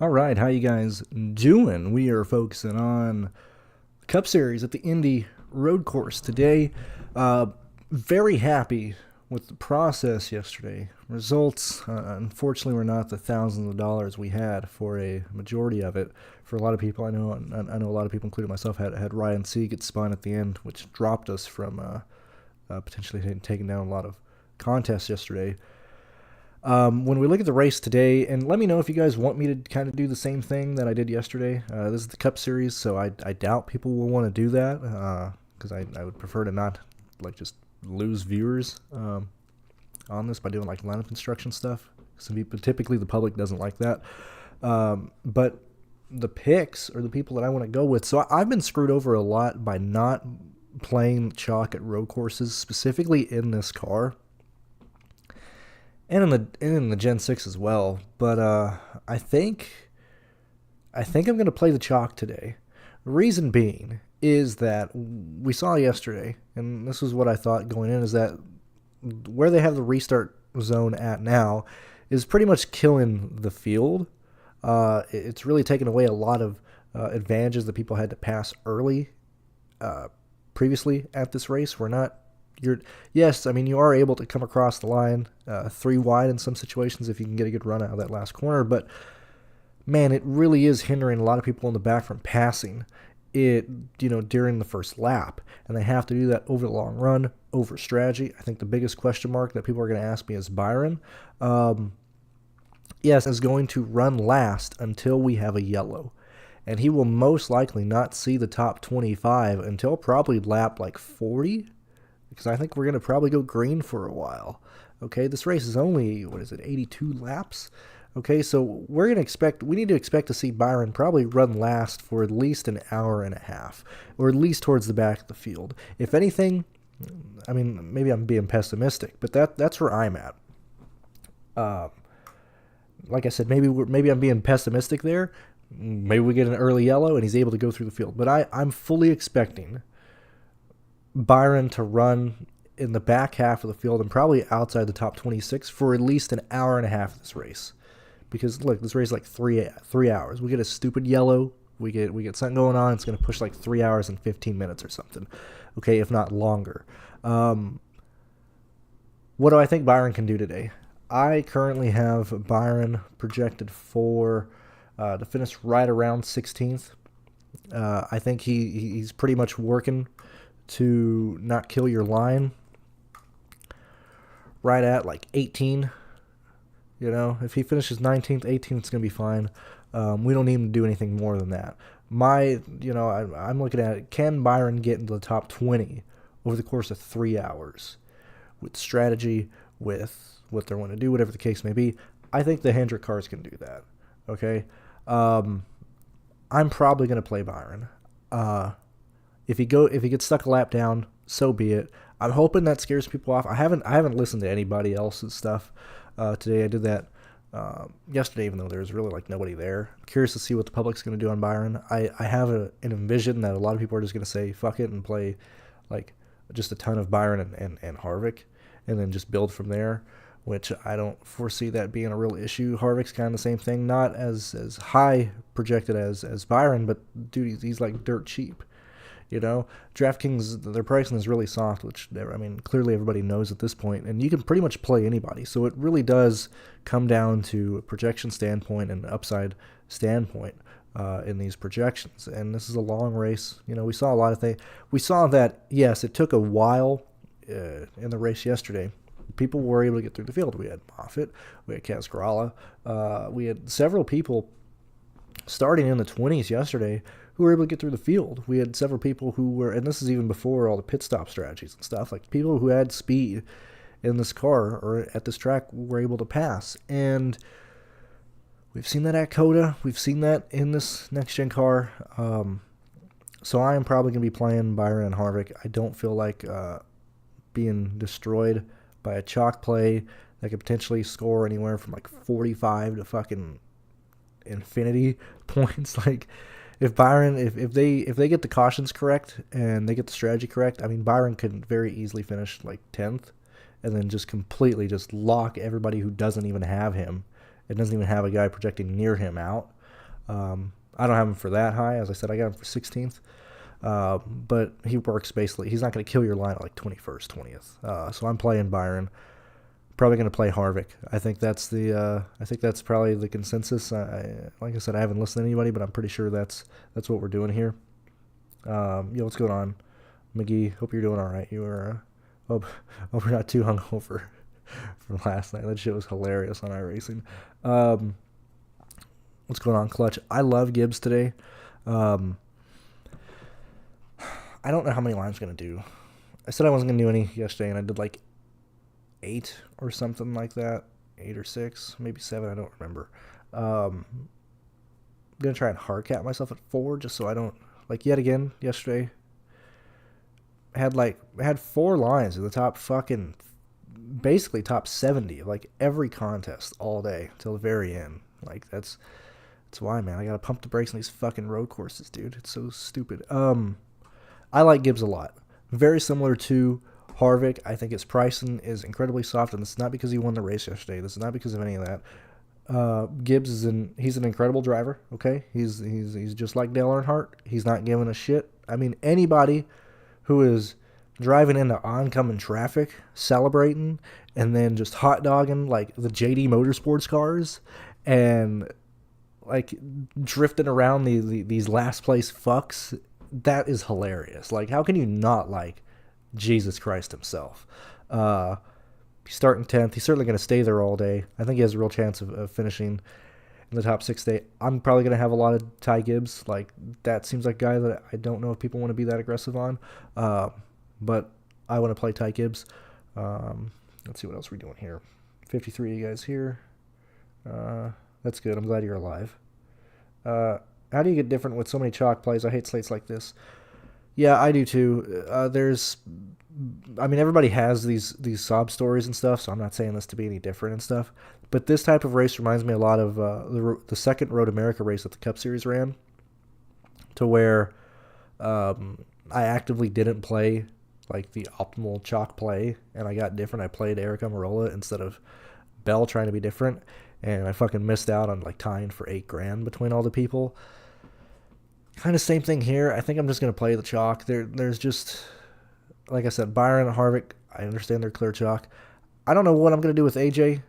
All right, how you guys doing? We are focusing on the Cup Series at the Indy Road course today. Uh, very happy with the process yesterday. Results, unfortunately, were not the thousands of dollars we had for a majority of it. For a lot of people, I know a lot of people, including myself, had Ryan C get spun at the end, which dropped us from potentially taking down a lot of contests yesterday. When we look at the race today, and let me know if you guys want me to kind of do the same thing that I did yesterday. This is the Cup Series, so I doubt people will want to do that because I would prefer to not like just lose viewers on this by doing like lineup instruction stuff. Some people, typically the public doesn't like that, but the picks are the people that I want to go with. So I've been screwed over a lot by not playing chalk at road courses, specifically in this car and in the Gen 6 as well. But I think I'm going to play the chalk today. The reason being is that we saw yesterday, and this was what I thought going in, is that where they have the restart zone at now is pretty much killing the field. It's really taken away a lot of advantages that people had to pass early previously at this race. Yes, I mean, you are able to come across the line 3 wide in some situations if you can get a good run out of that last corner, but man, it really is hindering a lot of people in the back from passing it, during the first lap, and they have to do that over the long run, over strategy. I think the biggest question mark that people are going to ask me is Byron. Yes, is going to run last until we have a yellow, and he will most likely not see the top 25 until probably lap like 40, because I think we're going to probably go green for a while. Okay, this race is only, 82 laps? Okay, so we need to expect to see Byron probably run last for at least an hour and a half, or at least towards the back of the field. If anything, I mean, maybe I'm being pessimistic, but that's where I'm at. Like I said, maybe I'm being pessimistic there. Maybe we get an early yellow and he's able to go through the field. But I'm fully expecting Byron to run in the back half of the field and probably outside the top 26 for at least an hour and a half of this race. Because look, this race is like three hours. We get a stupid yellow. We get something going on. It's going to push like 3 hours and 15 minutes or something. Okay, if not longer. What do I think Byron can do today? I currently have Byron projected for to finish right around 16th. I think he's pretty much working to not kill your line right at like 18. If he finishes 19th, 18th, it's going to be fine. We don't need him to do anything more than that. I'm looking at it. Can Byron get into the top 20 over the course of 3 hours with strategy, with what they want to do, whatever the case may be? I think the Hendrick cars can do that. Okay. I'm probably going to play Byron. If he gets stuck a lap down, so be it. I'm hoping that scares people off. I haven't listened to anybody else's stuff today. I did that yesterday, even though there was really like nobody there. I'm curious to see what the public's going to do on Byron. I have an envision that a lot of people are just going to say fuck it and play like just a ton of Byron and Harvick, and then just build from there, which I don't foresee that being a real issue. Harvick's kind of the same thing, not as high projected as Byron, but dude, he's like dirt cheap. DraftKings, their pricing is really soft, which, I mean, clearly everybody knows at this point, and you can pretty much play anybody. So it really does come down to a projection standpoint and upside standpoint in these projections. And this is a long race. We saw a lot of things. We saw that, yes, it took a while in the race yesterday. People were able to get through the field. We had Moffitt, we had Cascarala, we had several people starting in the 20s yesterday who were able to get through the field. We had several people who were, and this is even before all the pit stop strategies and stuff, like people who had speed in this car or at this track were able to pass. And we've seen that at Coda. We've seen that in this next-gen car. So I am probably going to be playing Byron and Harvick. I don't feel like being destroyed by a chalk play that could potentially score anywhere from like 45 to fucking infinity points. Like, if they get the cautions correct and they get the strategy correct, I mean, Byron could very easily finish like 10th and then just completely just lock everybody who doesn't even have him. It doesn't even have a guy projecting near him out. I don't have him for that high. As I said, I got him for 16th. But he works basically. He's not going to kill your line at like 21st, 20th. So I'm playing Byron. Probably going to play Harvick. I think that's probably the consensus. Like I said, I haven't listened to anybody, but I'm pretty sure that's what we're doing here. What's going on, McGee? Hope you're doing all right. You are. Hope you're not too hungover from last night. That shit was hilarious on iRacing. What's going on, Clutch? I love Gibbs today. I don't know how many lines I'm going to do. I said I wasn't going to do any yesterday, and I did like 8 or something like that. 8 or 6, maybe 7, I don't remember. I'm going to try and hard cap myself at 4 just so I don't, like, yet again, yesterday, had 4 lines in the top fucking, basically top 70 of, like, every contest all day till the very end. Like, that's why, man. I got to pump the brakes on these fucking road courses, dude. It's so stupid. I like Gibbs a lot. Very similar to Harvick. I think his pricing is incredibly soft, and it's not because he won the race yesterday. This is not because of any of that. Gibbs he's an incredible driver. Okay, he's just like Dale Earnhardt. He's not giving a shit. I mean, anybody who is driving into oncoming traffic, celebrating, and then just hot dogging like the JD Motorsports cars, and like drifting around these last place fucks. That is hilarious. Like, how can you not like Jesus Christ himself? He's starting 10th. He's certainly going to stay there all day. I think he has a real chance of finishing in the top 6 day. I'm probably going to have a lot of Ty Gibbs. Like, that seems like a guy that I don't know if people want to be that aggressive on. But I want to play Ty Gibbs. Let's see what else we're doing here. 53 of you guys here. That's good. I'm glad you're alive. How do you get different with so many chalk plays? I hate slates like this. Yeah, I do too. Everybody has these sob stories and stuff, so I'm not saying this to be any different and stuff. But this type of race reminds me a lot of the second Road America race that the Cup Series ran, to where I actively didn't play like the optimal chalk play, and I got different. I played Eric Almirola instead of Bell, trying to be different, and I fucking missed out on like tying for $8,000 between all the people. Kind of same thing here. I think I'm just going to play the chalk. There's just, like I said, Byron and Harvick, I understand they're clear chalk. I don't know what I'm going to do with AJ.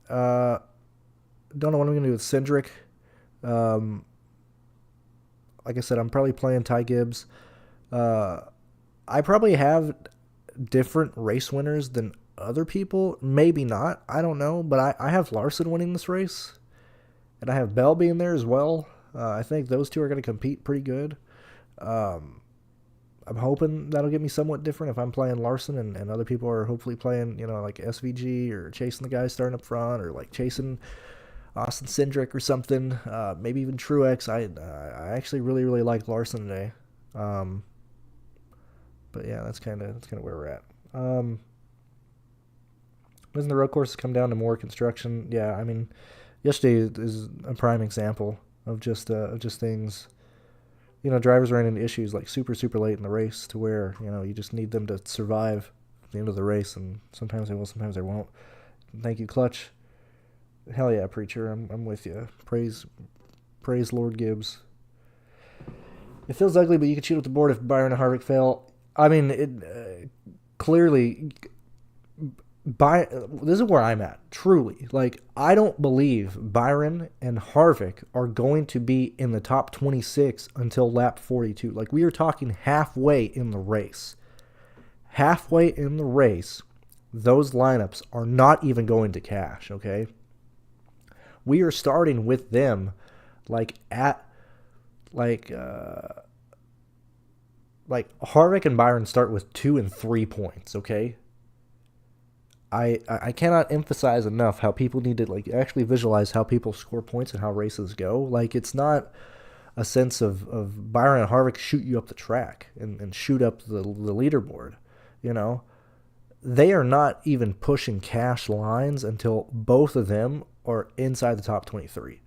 Don't know what I'm going to do with Cindric. Like I said, I'm probably playing Ty Gibbs. I probably have different race winners than other people. Maybe not. I don't know. But I have Larson winning this race. And I have Bell being there as well. I think those two are going to compete pretty good. I'm hoping that'll get me somewhat different if I'm playing Larson and other people are hopefully playing, like SVG or chasing the guys starting up front or like chasing Austin Cindric or something. Maybe even Truex. I actually really, really like Larson today. But yeah, that's kind of where we're at. Doesn't the road courses come down to more construction? Yeah, I mean, yesterday is a prime example of just things. Drivers ran into issues like super, super late in the race to where, you just need them to survive at the end of the race, and sometimes they will, sometimes they won't. Thank you, Clutch. Hell yeah, Preacher, I'm with you. Praise Lord Gibbs. It feels ugly, but you can shoot up the board if Byron and Harvick fail. I mean, it clearly... this is where I'm at, truly. Like, I don't believe Byron and Harvick are going to be in the top 26 until lap 42. Like, we are talking halfway in the race. Halfway in the race, those lineups are not even going to cash, okay? We are starting with them, at Harvick and Byron start with 2 and 3 points, okay? I cannot emphasize enough how people need to actually visualize how people score points and how races go. Like, it's not a sense of Byron and Harvick shoot you up the track and shoot up the leaderboard. They are not even pushing cash lines until both of them are inside the top 23.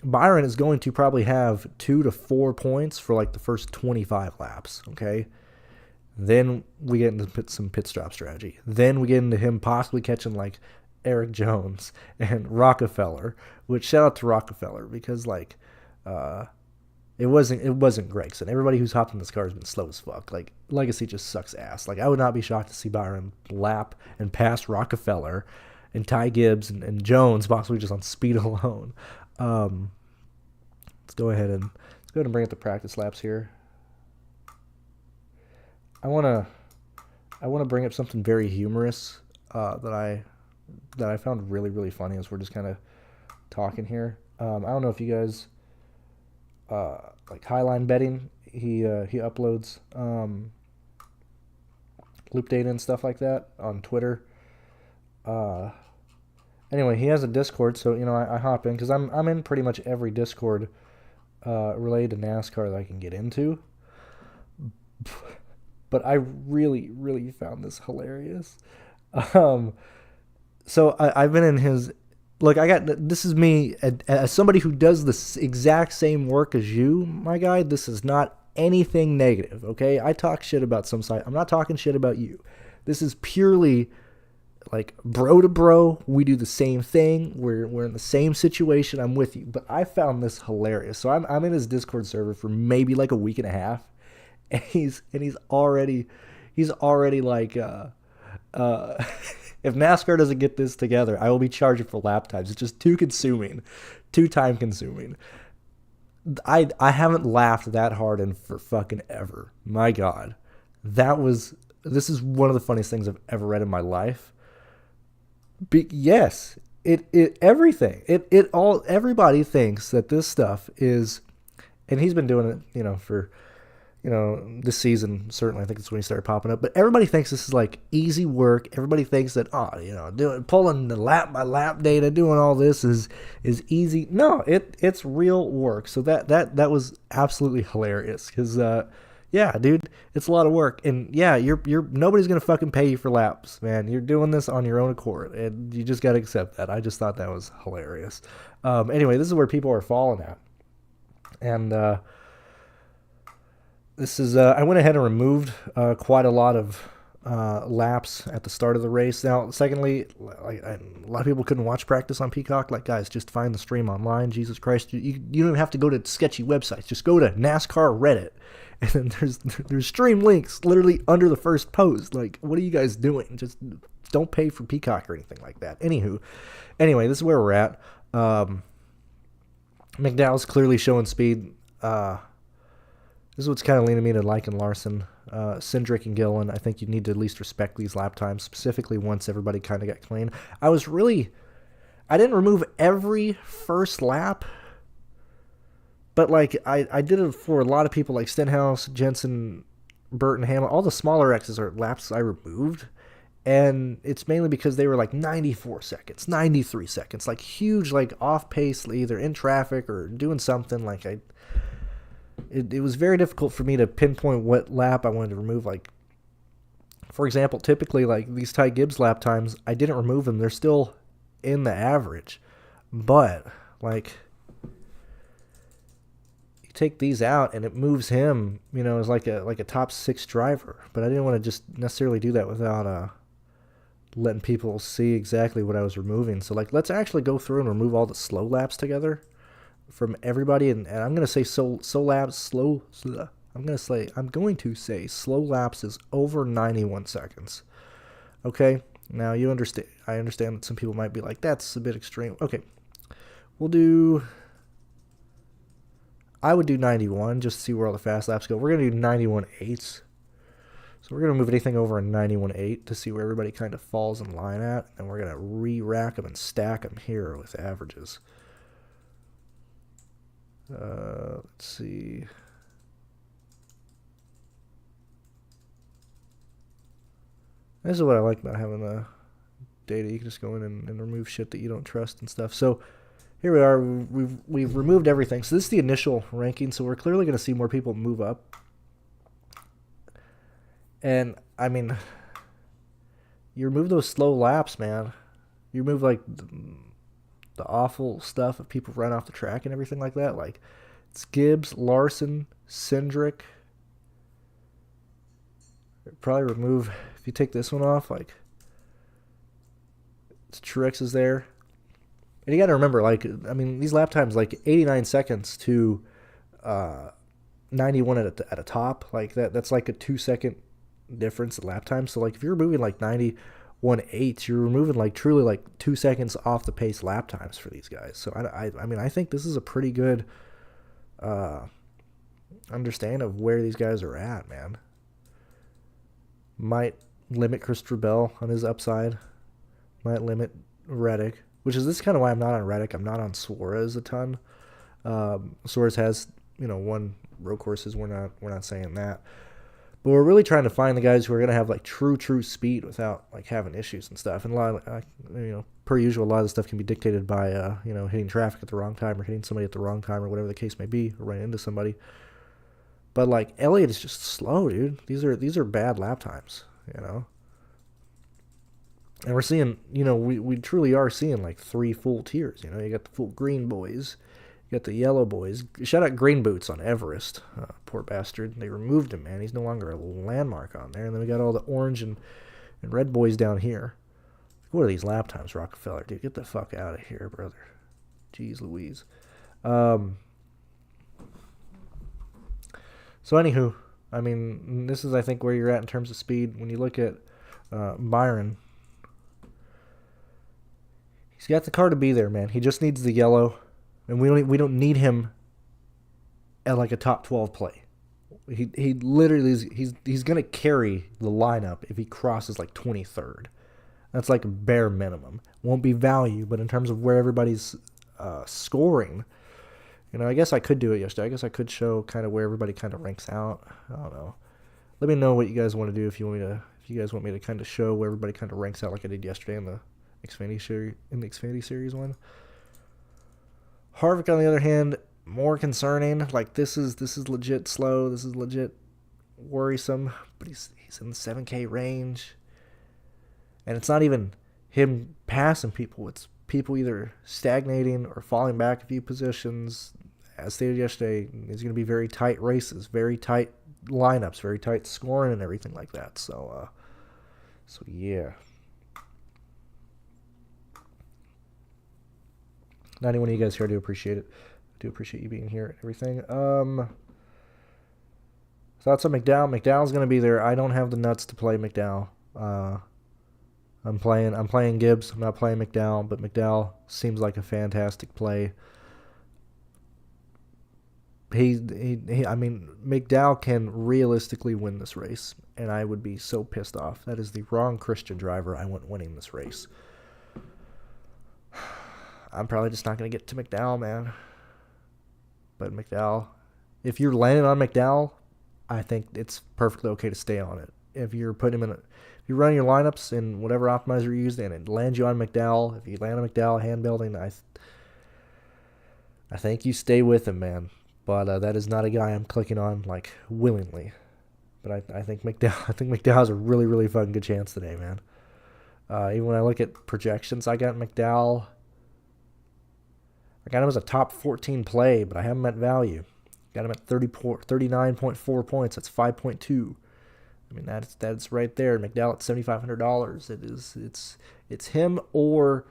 Byron is going to probably have 2 to 4 points for the first 25 laps, okay? Then we get into some pit stop strategy. Then we get into him possibly catching Eric Jones and Rockefeller, which shout out to Rockefeller because like it wasn't Gregson. Everybody who's hopped in this car has been slow as fuck. Like Legacy just sucks ass. Like I would not be shocked to see Byron lap and pass Rockefeller and Ty Gibbs and Jones possibly just on speed alone. Let's go ahead and bring up the practice laps here. I wanna bring up something very humorous that I found really, really funny as we're just kind of talking here. I don't know if you guys like Highline Betting. He uploads loop data and stuff like that on Twitter. Anyway, he has a Discord, so I hop in because I'm in pretty much every Discord related to NASCAR that I can get into. But I really, really found this hilarious. So I've been in his. Look, this is me as somebody who does the exact same work as you, my guy. This is not anything negative, okay? I talk shit about some site. I'm not talking shit about you. This is purely like bro to bro. We do the same thing. We're in the same situation. I'm with you. But I found this hilarious. So I'm in his Discord server for maybe like a week and a half, and he's already like if NASCAR doesn't get this together, I will be charging for lap times. It's just too time consuming. I haven't laughed that hard in for fucking ever. My God, this is one of the funniest things I've ever read in my life. Yes, everything. Everybody thinks that this stuff is, and he's been doing it, for. This season, certainly, I think it's when he started popping up. But everybody thinks this is like easy work. Everybody thinks that, pulling the lap by lap data, doing all this is easy. No, it's real work. So that was absolutely hilarious. Because, yeah, dude, it's a lot of work. And yeah, you're nobody's gonna fucking pay you for laps, man. You're doing this on your own accord, and you just gotta accept that. I just thought that was hilarious. Anyway, this is where people are falling at, and this is I went ahead and removed quite a lot of laps at the start of the race. Now, secondly, a lot of people couldn't watch practice on Peacock. Like, guys, just find the stream online. Jesus Christ, you don't even have to go to sketchy websites. Just go to NASCAR Reddit, and then there's stream links literally under the first post. Like, what are you guys doing? Just don't pay for Peacock or anything like that. Anyway, this is where we're at. McDowell's clearly showing speed. This is what's kind of leaning me to liking Larson. Cindric and Gillen, I think you need to at least respect these lap times, specifically once everybody kind of got clean. I didn't remove every first lap, but like I did it for a lot of people like Stenhouse, Jensen, Burton, Hamlin. All the smaller X's are laps I removed, and it's mainly because they were like 94 seconds, 93 seconds, like huge, like off pace, either in traffic or doing something. Like It was very difficult for me to pinpoint what lap I wanted to remove. Like, for example, typically, like, these Ty Gibbs lap times, I didn't remove them. They're still in the average. But, like, you take these out, and it moves him, as like a top 6 driver. But I didn't want to just necessarily do that without letting people see exactly what I was removing. So, like, let's actually go through and remove all the slow laps together from everybody, and I'm gonna say I'm going to say slow laps is over 91 seconds. Okay, now I understand that some people might be like, that's a bit extreme. Okay, I would do 91 just to see where all the fast laps go. We're gonna do 91.8. So we're gonna move anything over a 91.8 to see where everybody kind of falls in line at, and we're gonna re-rack them and stack them here with averages. Let's see. This is what I like about having the data. You can just go in and remove shit that you don't trust and stuff. So here we are. We've removed everything. So this is the initial ranking. So we're clearly going to see more people move up. And I mean, you remove those slow laps, man. You remove like the awful stuff of people run off the track and everything like that. Like, it's Gibbs, Larson, Cindric. Probably remove, if you take this one off, like, Truex is there. And you got to remember, like, I mean, these lap times, like 89 seconds to 91 at a top, like that's like a 2 second difference in lap time. So like if you're removing like 91.8, you're removing like truly like 2 seconds off the pace lap times for these guys. So I mean, I think this is a pretty good understanding of where these guys are at, man. Might limit Christopher Bell on his upside. Might limit Reddick, which is this is kind of why I'm not on Reddick. I'm not on Suarez a ton. Suarez has, won road courses. We're not saying that, but we're really trying to find the guys who are going to have like true speed without like having issues and stuff. And a lot of, per usual, a lot of the stuff can be dictated by hitting traffic at the wrong time or hitting somebody at the wrong time or whatever the case may be, or running into somebody. But like Elliott is just slow, dude. These are bad lap times, And we're seeing, we truly are seeing like 3 full tiers. You got the full green boys, you got the yellow boys. Shout out Green Boots on Everest. Poor bastard. They removed him, man. He's no longer a landmark on there. And then we got all the orange and red boys down here. What are these lap times, Rockefeller? Dude, get the fuck out of here, brother. Jeez Louise. So anywho, I mean, this is, I think, where you're at in terms of speed. When you look at Byron, he's got the car to be there, man. He just needs the yellow, and we don't need him at like a top 12 play. He literally is, he's gonna carry the lineup if he crosses like 23rd. That's like a bare minimum. Won't be value, but in terms of where everybody's scoring, I guess I could do it yesterday. I guess I could show kind of where everybody kind of ranks out. I don't know. Let me know what you guys want to do if you guys want me to kind of show where everybody kind of ranks out like I did yesterday in the Xfinity Series one. Harvick, on the other hand, more concerning. Like this is legit slow. This is legit worrisome. But he's in the 7K range, and it's not even him passing people. It's people either stagnating or falling back a few positions. As stated yesterday, it's going to be very tight races, very tight lineups, very tight scoring, and everything like that. So yeah. Not any one of you guys here, I do appreciate it. I do appreciate you being here and everything. Thoughts on McDowell? McDowell's going to be there. I don't have the nuts to play McDowell. I'm playing Gibbs. I'm not playing McDowell, but McDowell seems like a fantastic play. I mean, McDowell can realistically win this race, and I would be so pissed off. That is the wrong Christian driver I want winning this race. I'm probably just not going to get to McDowell, man. But McDowell, if you're landing on McDowell, I think it's perfectly okay to stay on it. If you're putting him in if you run your lineups in whatever optimizer you use and it lands you on McDowell, if you land on McDowell hand building, I think you stay with him, man. But that is not a guy I'm clicking on like willingly. But I think McDowell has a really, really fucking good chance today, man. Even when I look at projections, I got McDowell. I got him as a top 14 play, but I have him at value. Got him at 39.4 points. That's 5.2. I mean, that's right there. McDowell at $7,500. It's him or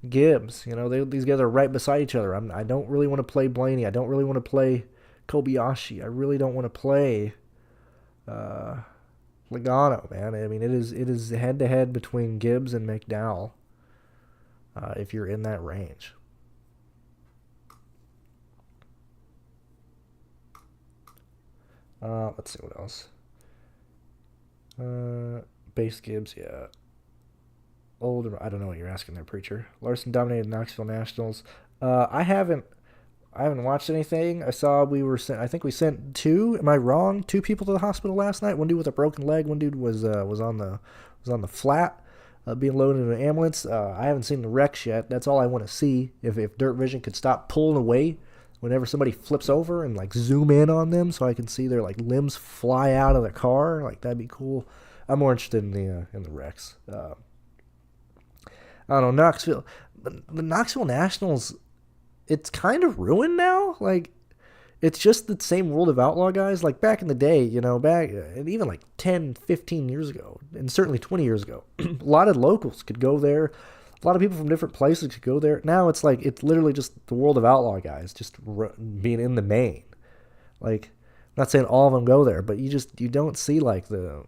Gibbs. These guys are right beside each other. I don't really want to play Blaney. I don't really want to play Kobayashi. I really don't want to play Logano, man. I mean, it is head to head between Gibbs and McDowell. If you're in that range. Let's see what else. Base Gibbs, yeah. Old, I don't know what you're asking there, preacher. Larson dominated Knoxville Nationals. I haven't watched anything. I saw I think we sent 2. Am I wrong? 2 people to the hospital last night. One dude with a broken leg. One dude was on the flat, being loaded in an ambulance. I haven't seen the wrecks yet. That's all I want to see. If Dirt Vision could stop pulling away whenever somebody flips over and like zoom in on them so I can see their like limbs fly out of the car, like that'd be cool. I'm more interested in the wrecks. I don't know, Knoxville. The Knoxville Nationals, it's kind of ruined now. Like, it's just the same World of Outlaw guys. Like, back in the day, and even like 10, 15 years ago, and certainly 20 years ago, a lot of locals could go there. A lot of people from different places could go there. Now it's like it's literally just the World of Outlaw guys just being in the main. Like, I'm not saying all of them go there, but you don't see like the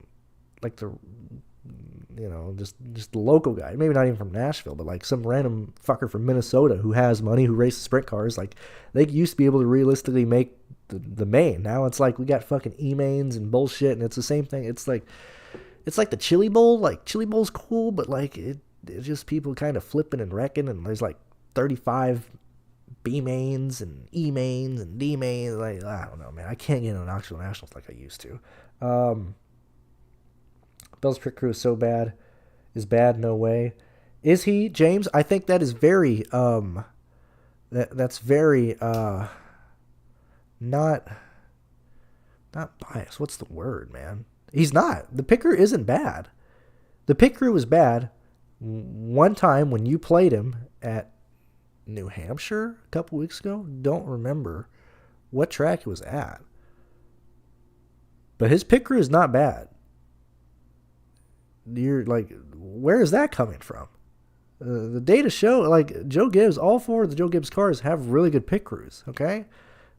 just the local guy. Maybe not even from Nashville, but like some random fucker from Minnesota who has money, who races sprint cars. Like, they used to be able to realistically make the main. Now it's like we got fucking E-mains and bullshit, and it's the same thing. It's like the Chili Bowl. Like, Chili Bowl's cool, but like it's just people kind of flipping and wrecking, and there's like 35 B-mains and E-mains and D-mains. Like, I don't know, man. I can't get into Knoxville Nationals like I used to. Bell's Pit Crew is bad, no way. Is he, James? I think that is very, that's very, not biased. What's the word, man? He's not. The pit crew isn't bad. The pit crew was bad one time when you played him at New Hampshire a couple weeks ago. Don't remember what track it was at. But his pit crew is not bad. You're like, where is that coming from? The data show, like, Joe Gibbs, all four of the Joe Gibbs cars have really good pit crews, okay?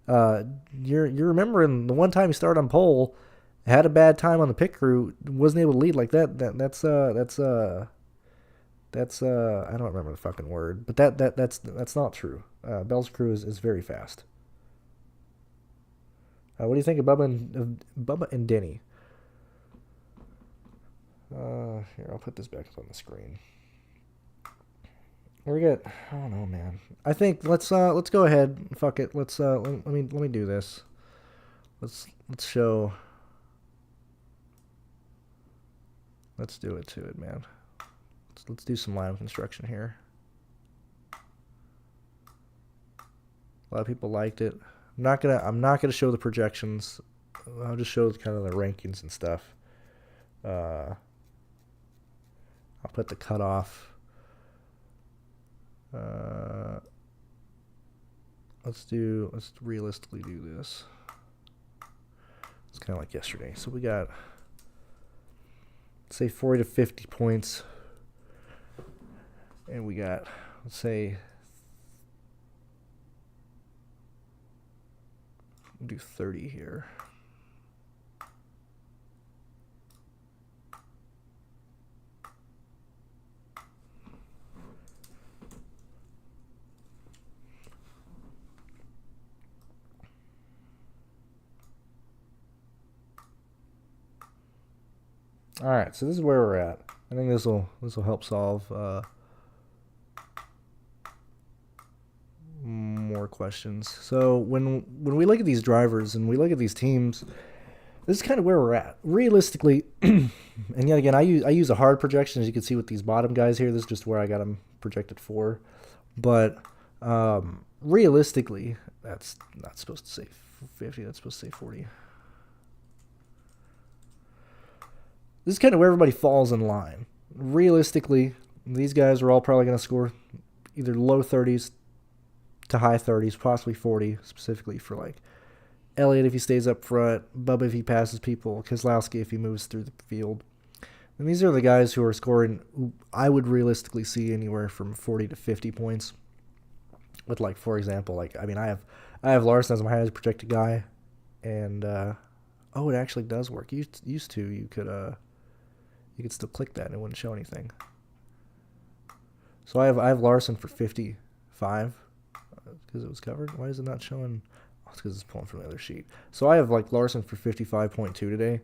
You're remembering the one time he started on pole, had a bad time on the pit crew, wasn't able to lead like that. That's I don't remember the fucking word, but that's not true. Bell's crew is very fast. What do you think of Bubba and Denny? Here, I'll put this back up on the screen. We're good. I don't know, man. I think let's go ahead. Fuck it. Let me do this. Let's show. Let's do it to it, man. Let's do some line construction here. A lot of people liked it. I'm not gonna show the projections. I'll just show kind of the rankings and stuff. I'll put the cutoff. Let's realistically do this. It's kind of like yesterday. So we got, let's say 40 to 50 points. And we got, let's say, we'll do 30 here. All right, so this is where we're at. I think this will help solve more questions. So when we look at these drivers and we look at these teams, this is kind of where we're at. Realistically, and yet again, I use a hard projection, as you can see with these bottom guys here. This is just where I got them projected for. But realistically, that's not supposed to say 50. That's supposed to say 40. This is kind of where everybody falls in line. Realistically, these guys are all probably going to score either low 30s to high 30s, possibly 40, specifically for like Elliott if he stays up front, Bubba if he passes people, Keselowski if he moves through the field. And these are the guys who are scoring, who I would realistically see anywhere from 40 to 50 points. With, like, for example, like, I mean, I have Larson as my highest projected guy, and it actually does work. You could still click that and it wouldn't show anything. So I have Larson for 55 because it was covered. Why is it not showing? Oh, it's because it's pulling from the other sheet. So I have like Larson for 55.2 today.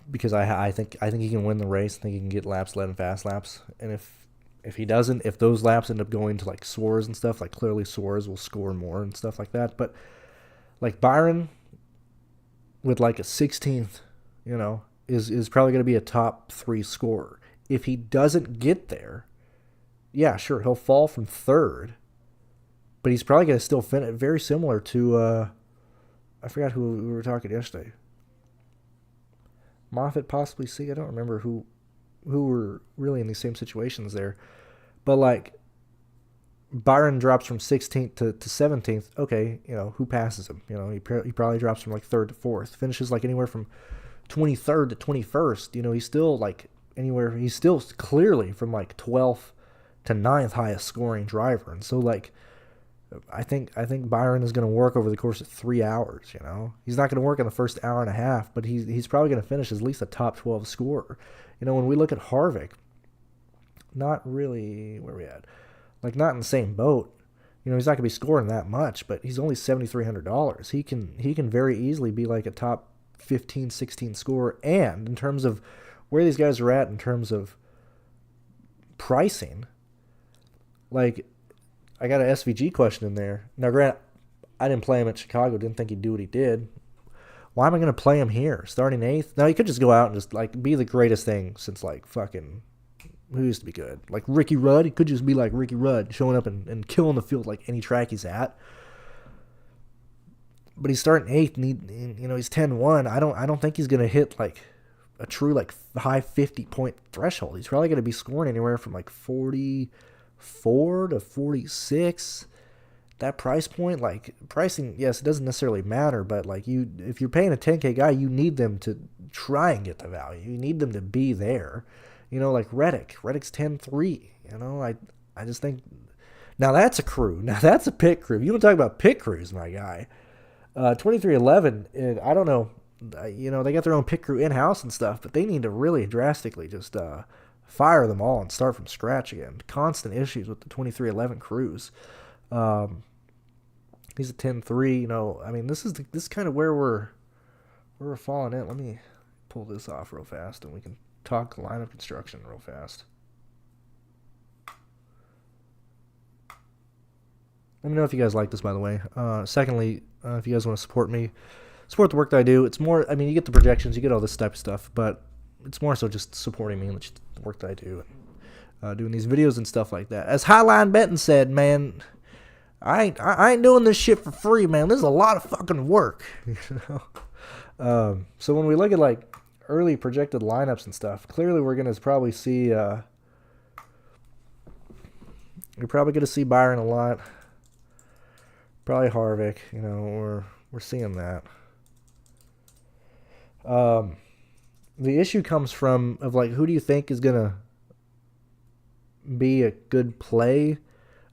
Because I think he can win the race. I think he can get laps led and fast laps. And if he doesn't, if those laps end up going to like Suarez and stuff, like clearly Suarez will score more and stuff like that. But like Byron with like a 16th, is probably going to be a top 3 scorer. If he doesn't get there, yeah, sure, he'll fall from 3rd, but he's probably going to still finish very similar to, I forgot who we were talking yesterday. Moffitt, possibly C. I don't remember who were really in these same situations there. But, like, Byron drops from 16th to 17th. Okay, who passes him? He probably drops from, like, 3rd to 4th. Finishes, like, anywhere from 23rd to 21st. He's still, like, anywhere. He's still clearly from like 12th to 9th highest scoring driver. And so like I think Byron is going to work over the course of 3 hours. You know, he's not going to work in the first hour and a half, but he's probably going to finish as least a top 12 scorer. You know, when we look at Harvick, not really where we at, like not in the same boat. You know, he's not going to be scoring that much, but he's only $7,300. He can very easily be like a top 15, 16 scorer. And in terms of where these guys are at in terms of pricing, like I got an SVG question in there. Now, Grant, I didn't play him at Chicago. Didn't think he'd do what he did. Why am I going to play him here, starting 8th? Now, he could just go out and just like be the greatest thing since like fucking who used to be good, like Ricky Rudd. He could just be like Ricky Rudd, showing up and killing the field like any track he's at. But he's starting 8th, and he's 10-1. I don't think he's going to hit like a true like high 50-point threshold. He's probably going to be scoring anywhere from like 44 to 46. That price point, like pricing, yes, it doesn't necessarily matter, but like if you're paying a 10K guy, you need them to try and get the value. You need them to be there. You know, like Reddick's 10-3. You know, I just think now that's a crew. Now that's a pit crew. You want to talk about pit crews, my guy. 2311. I don't know. You know, they got their own pit crew in house and stuff, but they need to really drastically just fire them all and start from scratch again. Constant issues with the 2311 crews. He's a 10-3. You know, I mean, this is kind of where we're falling in. Let me pull this off real fast, and we can talk lineup construction real fast. Let me know if you guys like this, by the way. Secondly, if you guys want to support me, support the work that I do. It's more, I mean, you get the projections, you get all this type of stuff, but it's more so just supporting me and the work that I do, and doing these videos and stuff like that. As Highline Benton said, man, I ain't doing this shit for free, man. This is a lot of fucking work. You know? So when we look at like early projected lineups and stuff, clearly we're gonna probably see you're probably gonna see Byron a lot. Probably Harvick, you know, we're seeing that. The issue comes from of like who do you think is gonna be a good play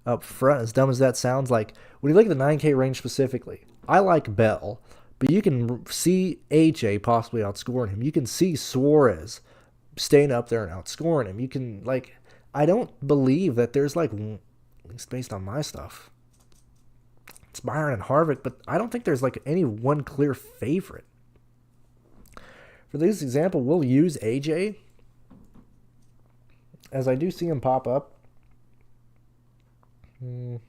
up front? As dumb as that sounds, like when you look at the 9K range specifically, I like Bell, but you can see AJ possibly outscoring him. You can see Suarez staying up there and outscoring him. You can like, I don't believe that there's like, at least based on my stuff, it's Byron and Harvick, but I don't think there's like any one clear favorite. For this example, we'll use AJ, as I do see him pop up. What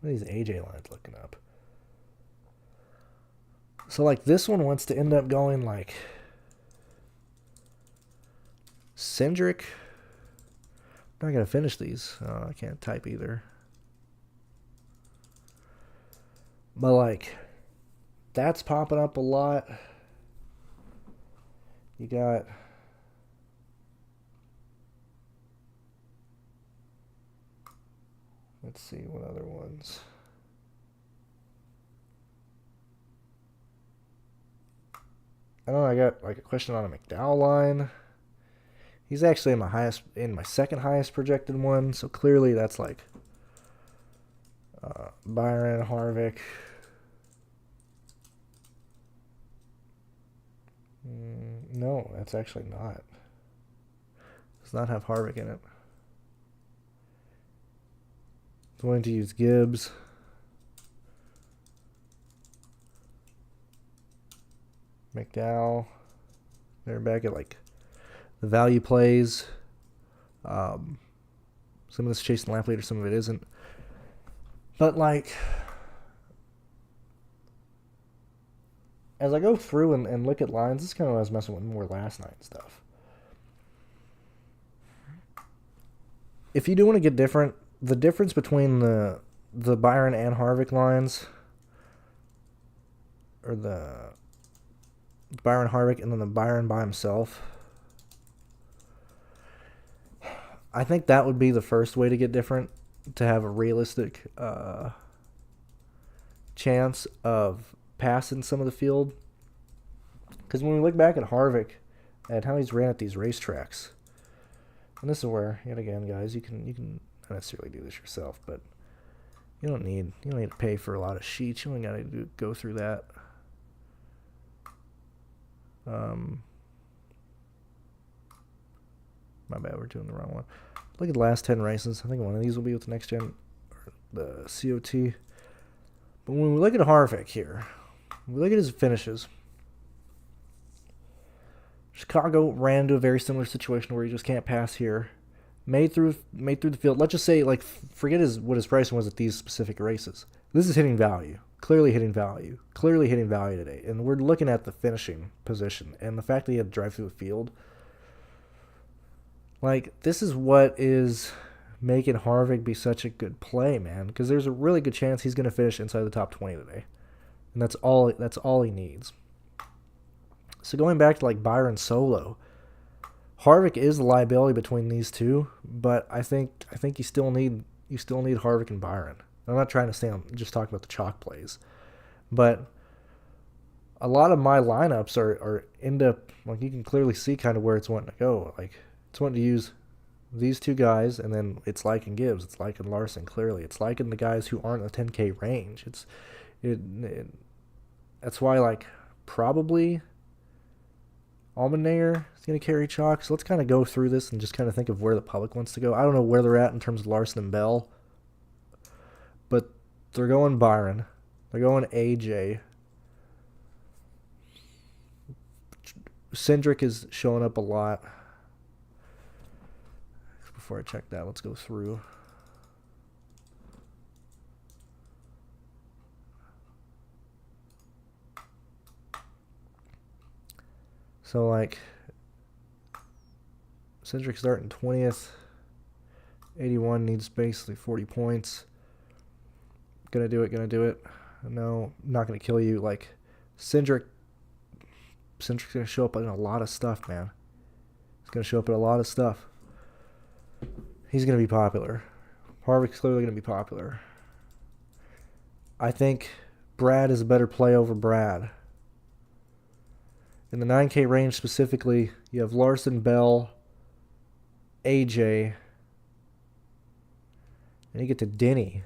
are these AJ lines looking up? So like this one wants to end up going like Cindric. I'm not going to finish these. I can't type either. But like that's popping up a lot. You got let's see what other ones. I know I got like a question on a McDowell line. He's actually in my second highest projected one, so clearly that's like Byron, Harvick. No, that's actually not. Does not have Harvick in it. Going to use Gibbs. McDowell. They're back at like the value plays. Some of this chasing the lap leader, some of it isn't. But like, as I go through and look at lines, this is kind of what I was messing with more last night and stuff. If you do want to get different, the difference between the Byron and Harvick lines, or the Byron Harvick and then the Byron by himself, I think that would be the first way to get different, to have a realistic chance of passing some of the field. Because when we look back at Harvick and how he's ran at these racetracks. And this is where, yet again, guys, you can not necessarily do this yourself, but you don't need to pay for a lot of sheets. You only got to go through that. My bad, we're doing the wrong one. Look at the last 10 races. I think one of these will be with the next gen, or the COT. But when we look at Harvick here, when we look at his finishes, Chicago ran into a very similar situation where he just can't pass here. Made through the field. Let's just say, like, forget what his pricing was at these specific races. This is hitting value. Clearly hitting value today. And we're looking at the finishing position and the fact that he had to drive through the field. Like, this is what is making Harvick be such a good play, man. Because there's a really good chance he's going to finish inside the top 20 today. And that's all he needs. So going back to, like, Byron Solo, Harvick is the liability between these two, but I think you still need Harvick and Byron. I'm not trying to say I'm just talking about the chalk plays, but a lot of my lineups are end up, like, you can clearly see kind of where it's wanting to go. Like, it's wanting to use these two guys, and then it's liking Gibbs, it's liking Larson. Clearly, it's liking the guys who aren't in the 10K range. That's why, like, probably Allmendinger is going to carry chalk. So let's kind of go through this and just kind of think of where the public wants to go. I don't know where they're at in terms of Larson and Bell, but they're going Byron. They're going AJ. Cindric is showing up a lot. Before I check that, let's go through. So, like, Cindric starting 20th. 81 needs basically 40 points. Gonna do it. No, not gonna kill you. Like, Cindric's gonna show up in a lot of stuff, man. He's gonna show up in a lot of stuff. He's gonna be popular. Harvick's clearly gonna be popular. I think Brad is a better play over Brad. In the 9K range specifically, you have Larson, Bell, AJ, and you get to Denny.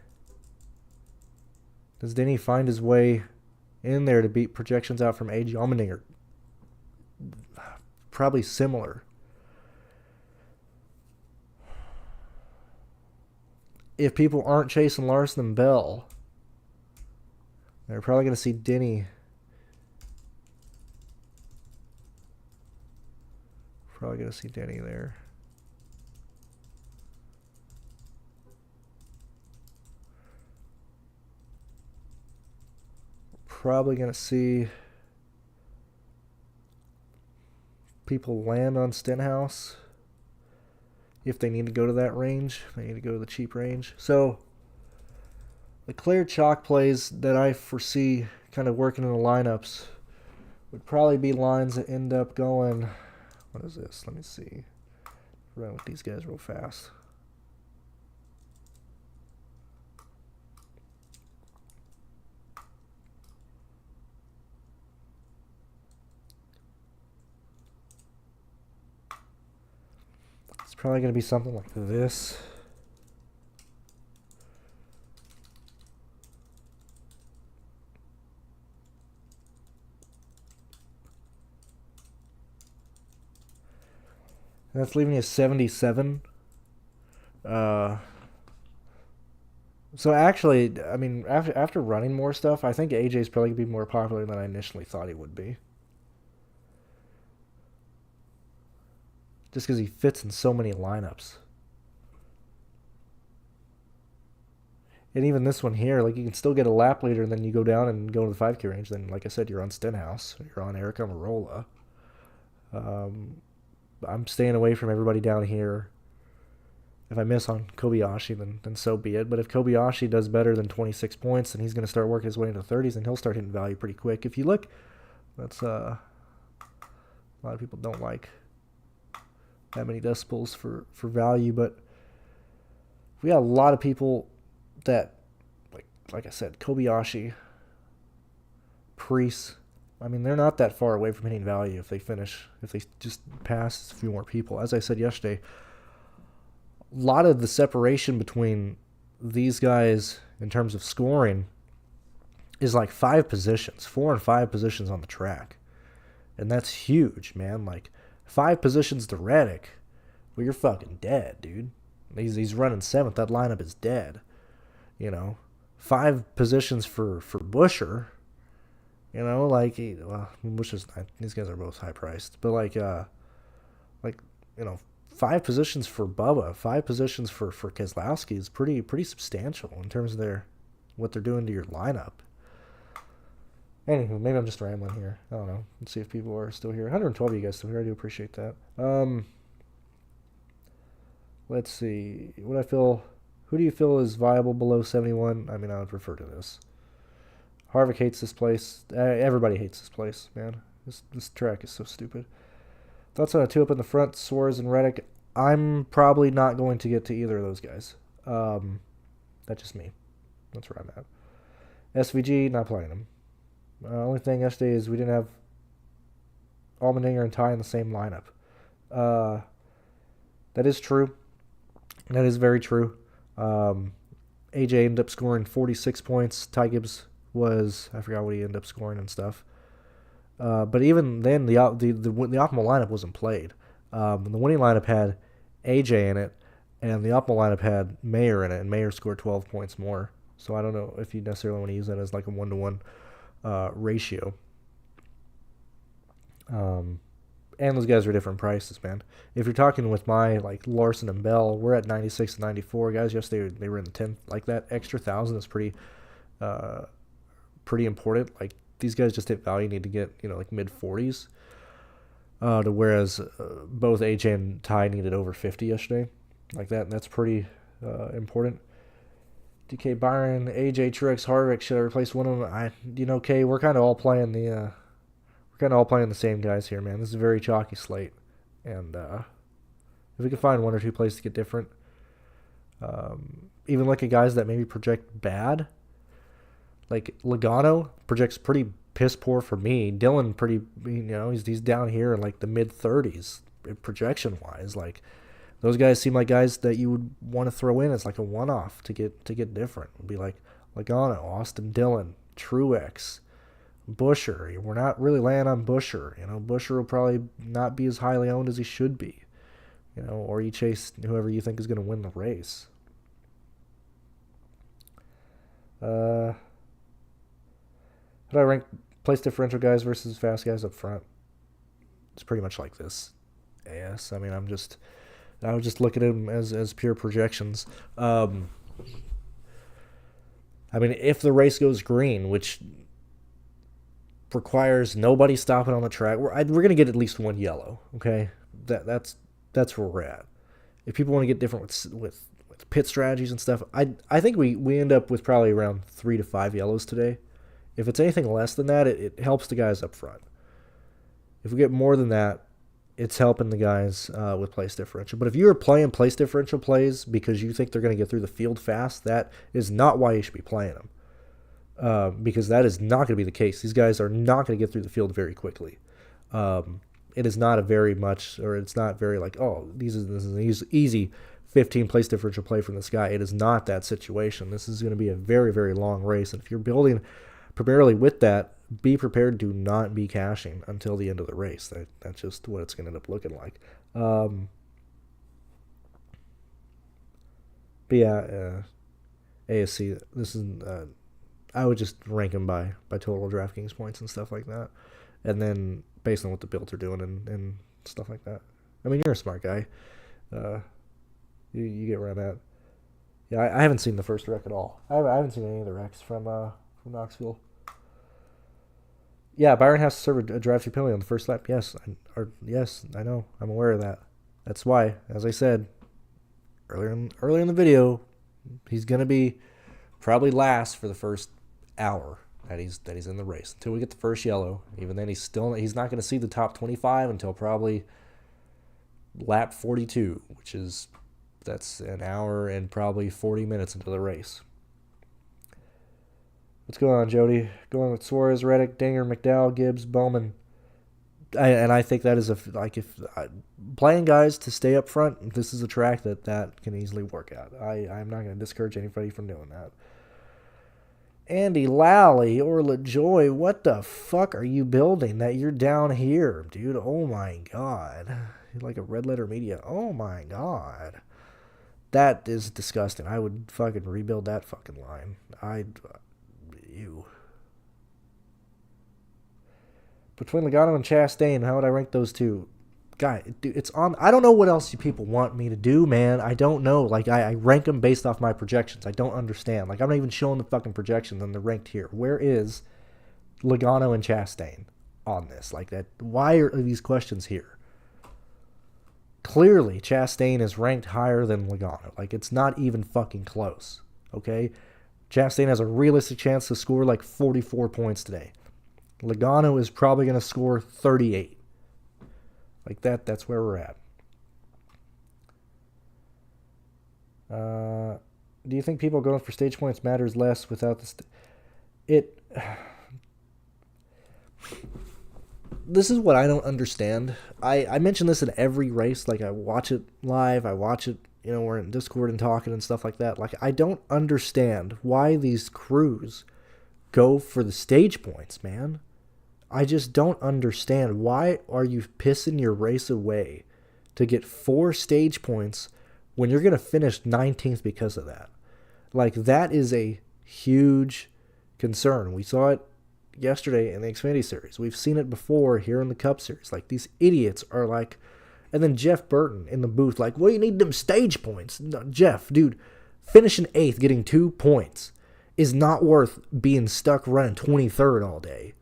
Does Denny find his way in there to beat projections out from AJ Allmendinger? Probably similar. If people aren't chasing Larson and Bell, they're probably going to see Denny. Probably going to see Denny there. Probably going to see people land on Stenhouse if they need to go to that range. They need to go to the cheap range. So the clear chalk plays that I foresee kind of working in the lineups would probably be lines that end up going... What is this? Let me see. Run with these guys real fast. It's probably going to be something like this. And that's leaving you 77. So actually, I mean, after running more stuff, I think AJ's probably going to be more popular than I initially thought he would be. Just because he fits in so many lineups. And even this one here, like, you can still get a lap leader, and then you go down and go to the 5K range. Then, like I said, you're on Stenhouse. You're on Eric Almirola. I'm staying away from everybody down here. If I miss on Kobayashi, then so be it. But if Kobayashi does better than 26 points, then he's going to start working his way into the 30s, and he'll start hitting value pretty quick. If you look, that's a lot of people don't like that many decibels for value, but we got a lot of people that, like I said, Kobayashi, Priest, I mean, they're not that far away from hitting value if they just pass a few more people. As I said yesterday, a lot of the separation between these guys in terms of scoring is like 4 and 5 positions on the track. And that's huge, man. Like 5 positions to Reddick, well, you're fucking dead, dude. He's running 7th. That lineup is dead. 5 positions for Busher. Busher's not. These guys are both high priced, but 5 positions for Bubba, 5 positions for Keselowski is pretty substantial in terms of what they're doing to your lineup. Anywho, maybe I'm just rambling here. I don't know. Let's see if people are still here. 112 of you guys still here. I do appreciate that. Let's see. Who do you feel is viable below 71? I mean, I would refer to this. Harvick hates this place. Everybody hates this place, man. This track is so stupid. Thoughts on a 2-up in the front, Suarez and Reddick? I'm probably not going to get to either of those guys. That's just me. That's where I'm at. SVG, not playing them. Only thing yesterday is we didn't have Allmendinger and Ty in the same lineup. That is true. That is very true. AJ ended up scoring 46 points. Ty Gibbs I forgot what he ended up scoring and stuff. But even then, the optimal lineup wasn't played. The winning lineup had AJ in it, and the optimal lineup had Mayer in it, and Mayer scored 12 points more. So I don't know if you necessarily want to use that as like a 1-to-1 ratio. And those guys are different prices, man. If you're talking with my Larson and Bell, we're at 96 and 94 guys. Yesterday they were in the 10th. Like that extra 1,000 is pretty important. Like these guys just hit value, need to get mid 40s. To whereas both AJ and Ty needed over 50 yesterday. Like that. And that's pretty important. DK Byron, AJ Truex, Harvick, should I replace one of them? We're kind of all playing the same guys here, man. This is a very chalky slate, and if we can find 1 or 2 places to get different, even look at guys that maybe project bad, like Logano projects pretty piss poor for me. Dylan he's down here in like the mid 30s projection wise, like. Those guys seem like guys that you would want to throw in as like a one-off to get different. It would be like Logano, Austin Dillon, Truex, Busher. We're not really laying on Busher. Busher will probably not be as highly owned as he should be. Or you chase whoever you think is going to win the race. How do I rank place differential guys versus fast guys up front? It's pretty much like this. Yes, I mean, I would just look at them as pure projections. I mean, if the race goes green, which requires nobody stopping on the track, we're going to get at least 1 yellow. Okay, that's where we're at. If people want to get different with pit strategies and stuff, I think we end up with probably around 3 to 5 yellows today. If it's anything less than that, it helps the guys up front. If we get more than that, it's helping the guys with place differential. But if you're playing place differential plays because you think they're going to get through the field fast, that is not why you should be playing them. Because that is not going to be the case. These guys are not going to get through the field very quickly. It is not it's not very like, oh, this is an easy 15 place differential play from this guy. It is not that situation. This is going to be a very, very long race. And if you're building primarily with that, be prepared to not be cashing until the end of the race. That's just what it's going to end up looking like. But yeah, ASC, this is, I would just rank them by total DraftKings points and stuff like that. And then based on what the builds are doing and stuff like that. I mean, you're a smart guy. You get where I'm at. Yeah, I haven't seen the first wreck at all. I haven't seen any of the wrecks from Knoxville. Yeah, Byron has to serve a drive-through penalty on the first lap. Yes, I know. I'm aware of that. That's why, as I said earlier in the video, he's gonna be probably last for the first hour that he's in the race until we get the first yellow. Even then, he's not gonna see the top 25 until probably lap 42, that's an hour and probably 40 minutes into the race. What's going on, Jody? Going with Suarez, Reddick, Dinger, McDowell, Gibbs, Bowman. And I think that is if playing guys to stay up front, this is a track that can easily work out. I'm not going to discourage anybody from doing that. Andy Lally or LaJoy, what the fuck are you building that you're down here, dude? Oh my god. You're like a red letter media. Oh my god. That is disgusting. I would fucking rebuild that fucking line. You. Between Logano and Chastain, how would I rank those two? Guy, dude, it's on. I don't know what else you people want me to do, man. I don't know. Like, I rank them based off my projections. I don't understand. Like, I'm not even showing the fucking projections and they're ranked here. Where is Logano and Chastain on this? Like, that. Why are these questions here? Clearly, Chastain is ranked higher than Logano. Like, it's not even fucking close. Okay? Chastain has a realistic chance to score like 44 points today. Logano is probably going to score 38. Like that's where we're at. Do you think people going for stage points matters less without this is what I don't understand. I mention this in every race. Like, I watch it live. I watch it, we're in Discord and talking and stuff like that. Like, I don't understand why these crews go for the stage points, man. I just don't understand. Why are you pissing your race away to get 4 stage points when you're going to finish 19th because of that? Like, that is a huge concern. We saw it yesterday in the Xfinity Series. We've seen it before here in the Cup Series. Like, these idiots are like... And then Jeff Burton in the booth like, well, you need them stage points. No, Jeff, dude, finishing 8th, getting 2 points is not worth being stuck running 23rd all day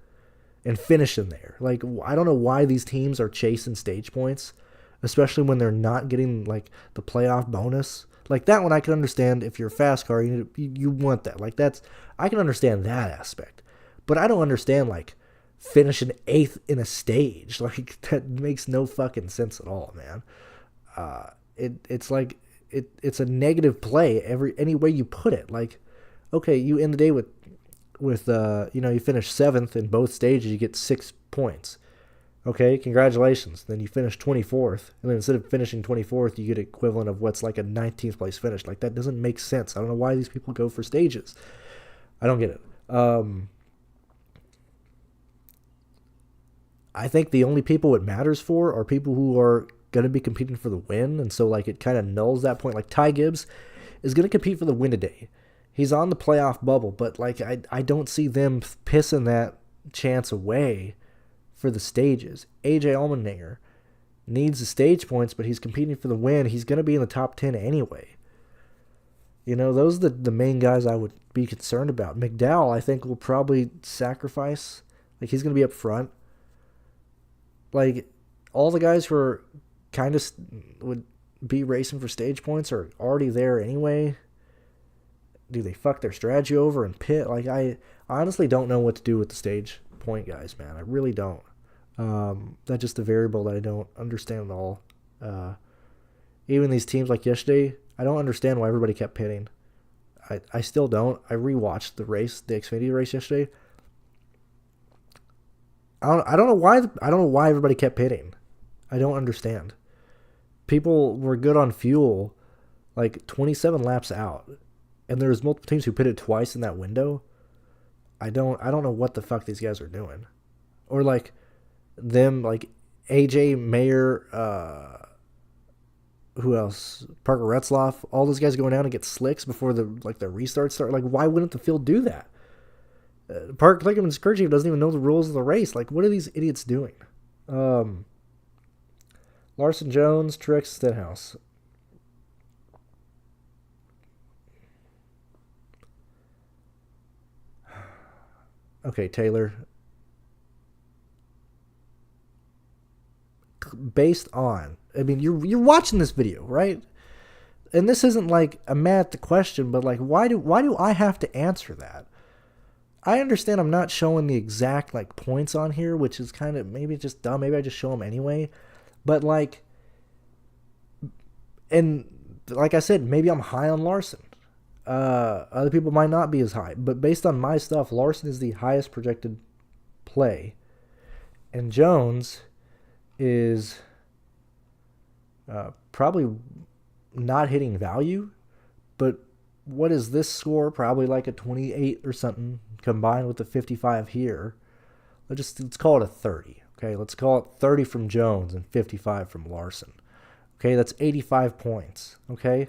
and finishing there. Like, I don't know why these teams are chasing stage points, especially when they're not getting, like, the playoff bonus. Like, that one I can understand. If you're a fast car, you want that. Like, I can understand that aspect. But I don't understand, like, finishing 8th in a stage. Like, that makes no fucking sense at all, man. It's like, it's a negative play any way you put it. Like, okay, you end the day with you finish 7th in both stages, you get 6 points. Okay, congratulations. Then you finish 24th, and then instead of finishing 24th, you get equivalent of what's like a 19th place finish. Like, that doesn't make sense. I don't know why these people go for stages. I don't get it. I think the only people it matters for are people who are going to be competing for the win, and so, like, it kind of nulls that point. Like, Ty Gibbs is going to compete for the win today. He's on the playoff bubble, but, like, I don't see them pissing that chance away for the stages. AJ Allmendinger needs the stage points, but he's competing for the win. He's going to be in the top 10 anyway. Those are the main guys I would be concerned about. McDowell, I think, will probably sacrifice. Like, he's going to be up front. Like, all the guys who are kind of would be racing for stage points are already there anyway. Do they fuck their strategy over and pit? Like, I honestly don't know what to do with the stage point guys, man. I really don't. That's just a variable that I don't understand at all. Even these teams like yesterday, I don't understand why everybody kept pitting. I still don't. I rewatched the Xfinity race yesterday. I don't know why everybody kept pitting. I don't understand. People were good on fuel, like 27 laps out, and there's multiple teams who pitted twice in that window. I don't know what the fuck these guys are doing, or like them, like AJ Mayer, who else? Parker Retzlaff, all those guys going down and get slicks before the restart start. Like, why wouldn't the field do that? Park Klickman's crew chief doesn't even know the rules of the race. Like, what are these idiots doing? Larson Jones, Truex, Stenhouse. Okay, Taylor. Based on, I mean, you're watching this video, right? And this isn't like a mad at the question, but like, why do I have to answer that? I understand I'm not showing the exact like points on here, which is kind of maybe just dumb. Maybe I just show them anyway. But and like I said, maybe I'm high on Larson. Other people might not be as high. But based on my stuff, Larson is the highest projected play. And Jones is probably not hitting value. But what is this score? Probably like a 28 or something combined with the 55 here. Let's call it a 30. Okay, let's call it 30 from Jones and 55 from Larson. Okay, that's 85 points. Okay,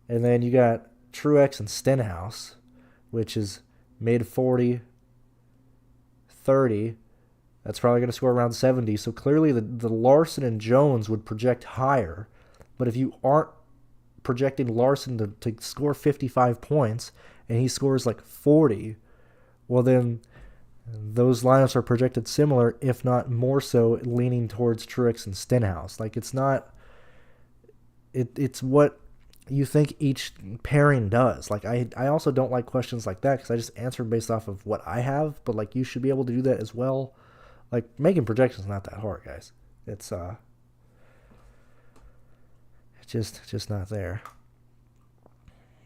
and then you got Truex and Stenhouse, which is mid 40, 30. That's probably going to score around 70. So clearly the Larson and Jones would project higher. But if you aren't projecting Larson to score 55 points and he scores like 40, well then those lineups are projected similar, if not more so, leaning towards Truex and Stenhouse. Like it's what you think each pairing does. Like I also don't like questions like that because I just answer based off of what I have. But like you should be able to do that as well. Like making projections is not that hard, guys. It's just not there.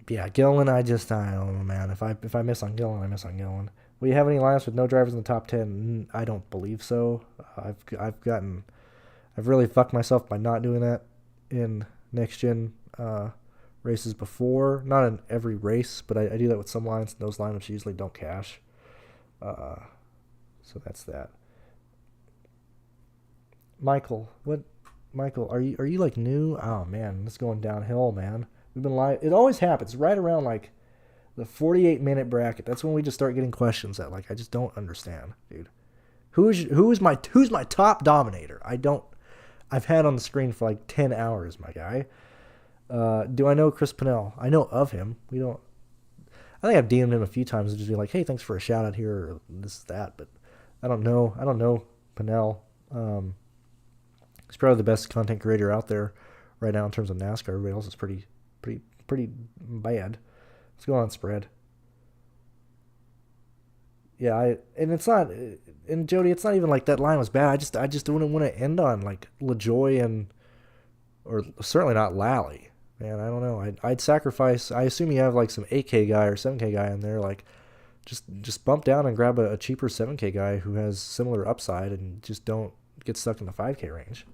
Yeah, Gillen, I don't know, man. If I miss on Gillen, I miss on Gillen. Will you have any lineups with no drivers in the top 10? I don't believe so. I've really fucked myself by not doing that in next gen races before. Not in every race, but I do that with some lines. And those lineups usually don't cash. So that's that. Michael, are you like new? Oh man, it's going downhill, man. We've been live. It always happens right around like the 48-minute bracket. That's when we just start getting questions that like I just don't understand, dude. Who's my top dominator? I've had on the screen for like 10 hours, my guy. Do I know Chris Pennell? I know of him. I think I've DM'd him a few times and just be like, hey, thanks for a shout out here or this that, but I don't know Pennell. He's probably the best content creator out there right now in terms of NASCAR. Everybody else is pretty bad. Let's go on spread. Yeah, and Jody, it's not even like that line was bad. I just wouldn't want to end on like LaJoy or certainly not Lally. Man, I don't know. I'd sacrifice. I assume you have like some 8K guy or 7K guy in there. Like, just bump down and grab a cheaper 7K guy who has similar upside and just don't get stuck in the 5K range.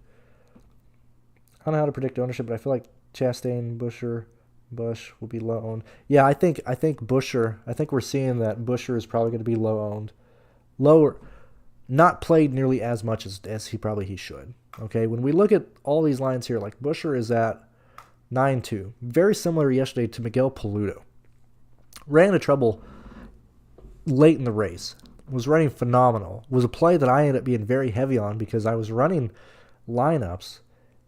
I don't know how to predict ownership, but I feel like Chastain, Busch will be low owned. Yeah, I think Buescher. I think we're seeing that Buescher is probably going to be low owned, lower, not played nearly as much as he should. Okay, when we look at all these lines here, like Buescher is at 9-2, very similar yesterday to Miguel Paludo. Ran into trouble late in the race. Was running phenomenal. Was a play that I ended up being very heavy on because I was running lineups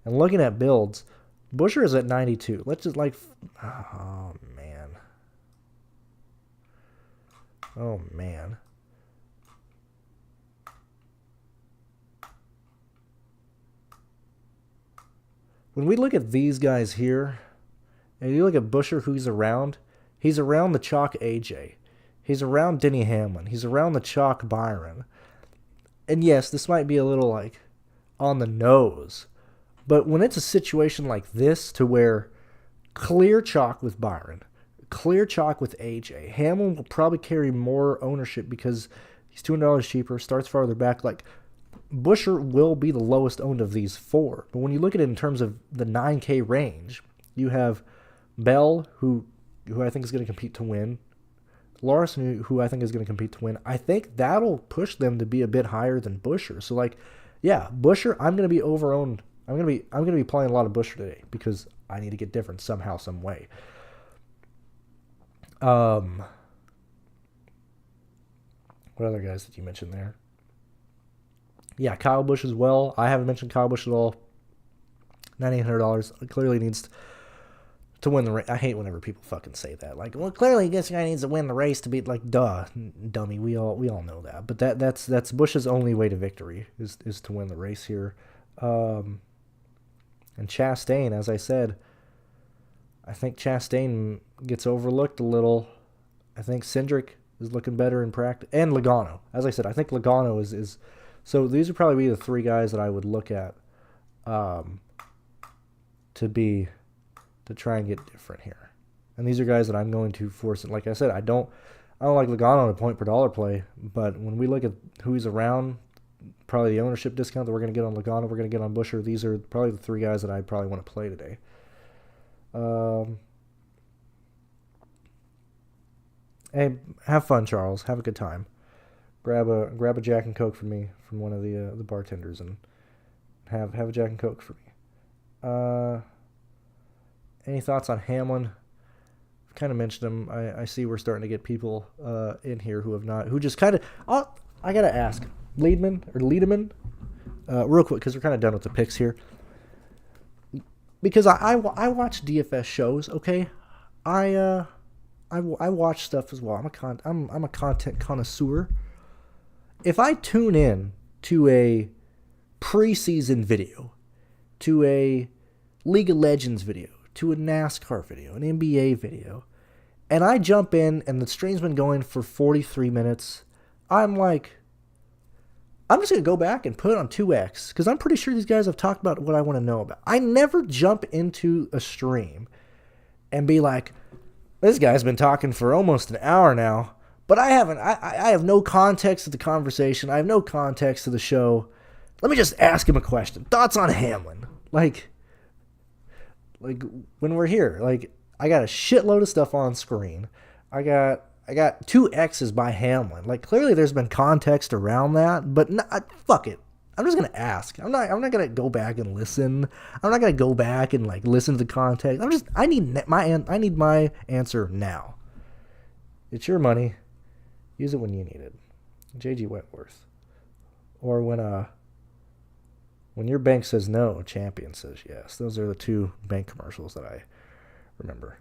and looking at builds. Buescher is at 92. Let's just oh man. When we look at these guys here, and you look at Buescher, who he's around the chalk AJ. He's around Denny Hamlin. He's around the chalk Byron. And yes, this might be a little like on the nose. But when it's a situation like this to where clear chalk with Byron, clear chalk with AJ, Hamlin will probably carry more ownership because he's $200 cheaper, starts farther back. Like, Buescher will be the lowest owned of these four. But when you look at it in terms of the 9K range, you have Bell, who I think is going to compete to win. Larson, who I think is going to compete to win. I think that'll push them to be a bit higher than Buescher. So like, yeah, Buescher, I'm going to be over-owned. I'm going to be playing a lot of Buescher today because I need to get different somehow, some way. What other guys did you mention there? Yeah, Kyle Busch as well. I haven't mentioned Kyle Busch at all. $9,800. Clearly needs to win the race. I hate whenever people fucking say that. Like, well, clearly this guy needs to win the race to be like, duh, dummy. We all know that. But that's Busch's only way to victory is to win the race here. And Chastain, as I said, I think Chastain gets overlooked a little. I think Cindric is looking better in practice, and Logano. As I said, I think Logano is. So these would probably be the three guys that I would look at to try and get different here. And these are guys that I'm going to force it. Like I said, I don't like Logano on a point per dollar play, but when we look at who he's around, probably the ownership discount that we're going to get on Logano, we're going to get on Buescher. These are probably the three guys that I probably want to play today. Hey, have fun, Charles. Have a good time. Grab a Jack and Coke for me from one of the bartenders, and have a Jack and Coke for me. Any thoughts on Hamlin? I've kind of mentioned him. I see we're starting to get people in here who just kind of. I gotta ask Liedman, real quick, because we're kind of done with the picks here. Because I watch DFS shows. Okay, I watch stuff as well. I'm a content connoisseur. If I tune in to a preseason video, to a League of Legends video, to a NASCAR video, an NBA video, and I jump in and the stream's been going for 43 minutes, I'm just going to go back and put it on 2x, because I'm pretty sure these guys have talked about what I want to know about. I never jump into a stream and be like, this guy's been talking for almost an hour now, but I have no context to the conversation. I have no context to the show. Let me just ask him a question. Thoughts on Hamlin? Like when we're here, I got a shitload of stuff on screen. I got 2 X's by Hamlin. Clearly there's been context around that, but fuck it. I'm just gonna ask. I'm not gonna go back and listen. I'm not gonna go back and listen to the context. I need my answer now. It's your money. Use it when you need it. J.G. Wentworth. Or when your bank says no, champion says yes. Those are the 2 bank commercials that I remember.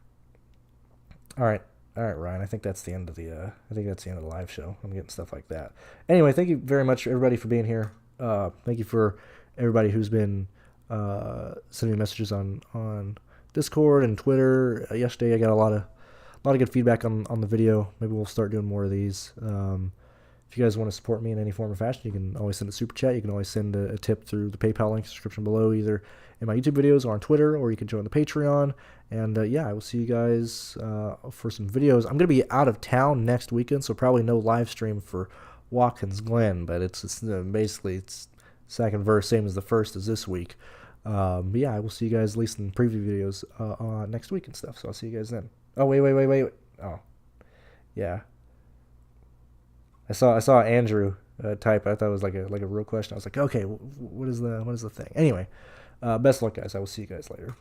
All right, Ryan. I think that's the end of the live show. I'm getting stuff like that. Anyway, thank you very much, everybody, for being here. Thank you for everybody who's been sending me messages on Discord and Twitter. Yesterday, I got a lot of good feedback on the video. Maybe we'll start doing more of these. If you guys want to support me in any form or fashion, you can always send a super chat. You can always send a tip through the PayPal link description below, either in my YouTube videos or on Twitter, or you can join the Patreon. And I will see you guys for some videos. I'm going to be out of town next weekend, so probably no live stream for Watkins Glen, but it's basically it's second verse, same as the first as this week. But I will see you guys at least in preview videos next week and stuff. So I'll see you guys then. Oh, wait. Oh, yeah. I saw Andrew type. I thought it was like a real question. I was like, okay, what is the thing? Anyway, best of luck, guys. I will see you guys later.